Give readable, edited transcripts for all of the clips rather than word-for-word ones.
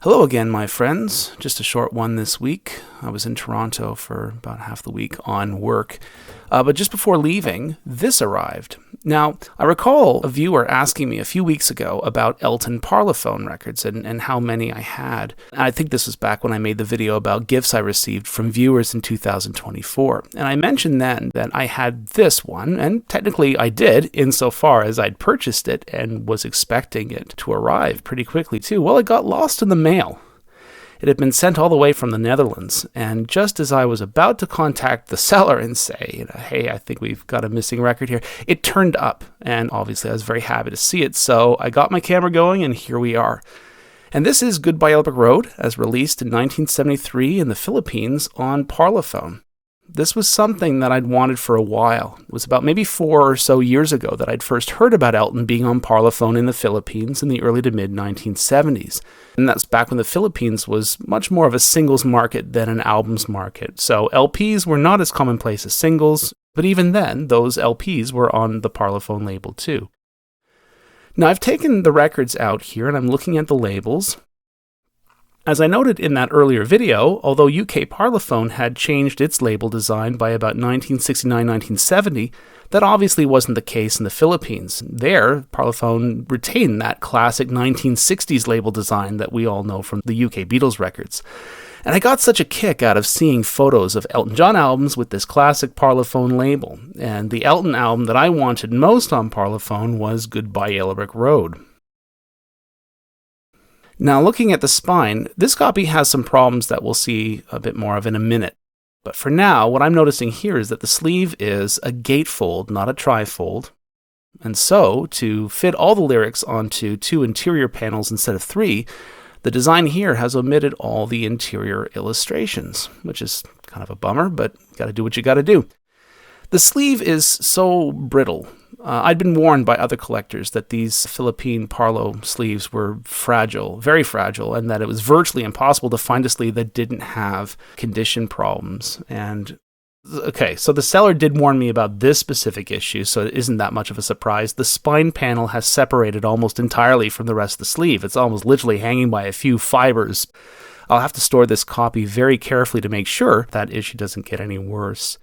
Hello again, my friends. Just a short one this week. I was in Toronto for about half the week on work. But just before leaving, this arrived. Now, I recall a viewer asking me a few weeks ago about Elton Parlophone records and how many I had. And I think this was back when I made the video about gifts I received from viewers in 2024. And I mentioned then that I had this one, and technically I did, insofar as I'd purchased it and was expecting it to arrive pretty quickly too. Well, it got lost in the mail. It had been sent all the way from the Netherlands, and just as I was about to contact the seller and say, hey, I think we've got a missing record here, it turned up, and obviously I was very happy to see it, so I got my camera going, and here we are. And this is Goodbye Yellow Brick Road, as released in 1973 in the Philippines on Parlophone. This was something that I'd wanted for a while. It was about maybe 4 or so years ago that I'd first heard about Elton being on Parlophone in the Philippines in the early to mid-1970s. And that's back when the Philippines was much more of a singles market than an albums market. So LPs were not as commonplace as singles, but even then, those LPs were on the Parlophone label too. Now, I've taken the records out here and I'm looking at the labels. As I noted in that earlier video, although UK Parlophone had changed its label design by about 1969-1970, that obviously wasn't the case in the Philippines. There, Parlophone retained that classic 1960s label design that we all know from the UK Beatles records. And I got such a kick out of seeing photos of Elton John albums with this classic Parlophone label. And the Elton album that I wanted most on Parlophone was Goodbye Yellow Brick Road. Now, looking at the spine, this copy has some problems that we'll see a bit more of in a minute. But for now, what I'm noticing here is that the sleeve is a gatefold, not a trifold. And so, to fit all the lyrics onto 2 interior panels instead of 3, the design here has omitted all the interior illustrations, which is kind of a bummer, but you gotta do what you gotta do. The sleeve is so brittle. I'd been warned by other collectors that these Philippine Parlo sleeves were fragile, very fragile, and that it was virtually impossible to find a sleeve that didn't have condition problems. And okay, so the seller did warn me about this specific issue, so it isn't that much of a surprise. The spine panel has separated almost entirely from the rest of the sleeve. It's almost literally hanging by a few fibers. I'll have to store this copy very carefully to make sure that issue doesn't get any worse.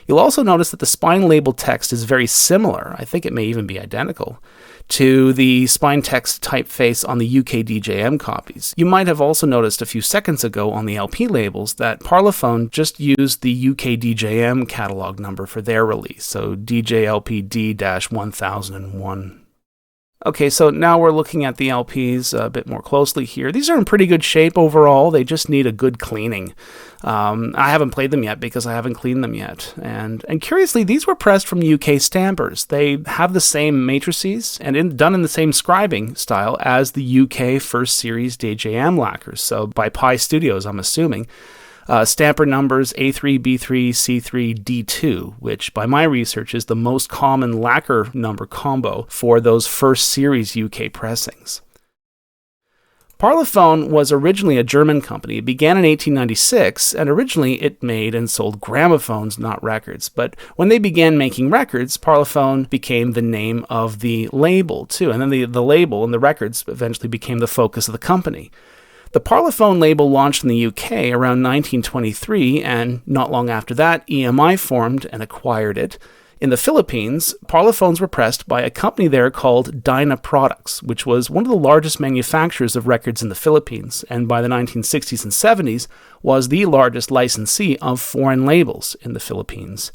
You'll also notice that the spine label text is very similar, I think it may even be identical, to the spine text typeface on the UK DJM copies. You might have also noticed a few seconds ago on the LP labels that Parlophone just used the UK DJM catalog number for their release, so DJLP D-1001. Okay, so now we're looking at the LPs a bit more closely here. These are in pretty good shape overall. They just need a good cleaning. I haven't played them yet because I haven't cleaned them yet. And curiously, these were pressed from UK stampers. They have the same matrices and done in the same scribing style as the UK First Series DJM lacquers. So by Pi Studios, I'm assuming. Stamper numbers A3, B3, C3, D2, which by my research is the most common lacquer number combo for those First Series UK pressings. Parlophone was originally a German company. It began in 1896, and originally it made and sold gramophones, not records. But when they began making records, Parlophone became the name of the label, too. And then the label and the records eventually became the focus of the company. The Parlophone label launched in the UK around 1923, and not long after that, EMI formed and acquired it. In the Philippines, Parlophones were pressed by a company there called Dyna Products, which was one of the largest manufacturers of records in the Philippines, and by the 1960s and 70s was the largest licensee of foreign labels in the Philippines.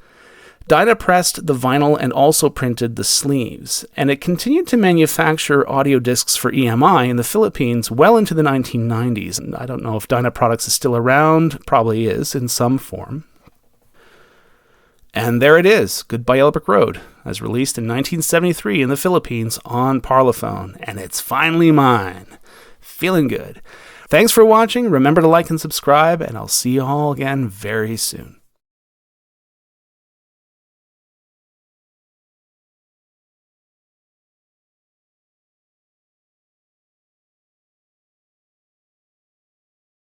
Dyna pressed the vinyl and also printed the sleeves, and it continued to manufacture audio discs for EMI in the Philippines well into the 1990s. And I don't know if Dyna Products is still around, probably is in some form. And there it is, Goodbye Yellow Brick Road, as released in 1973 in the Philippines on Parlophone, and it's finally mine. Feeling good. Thanks for watching, remember to like and subscribe, and I'll see you all again very soon.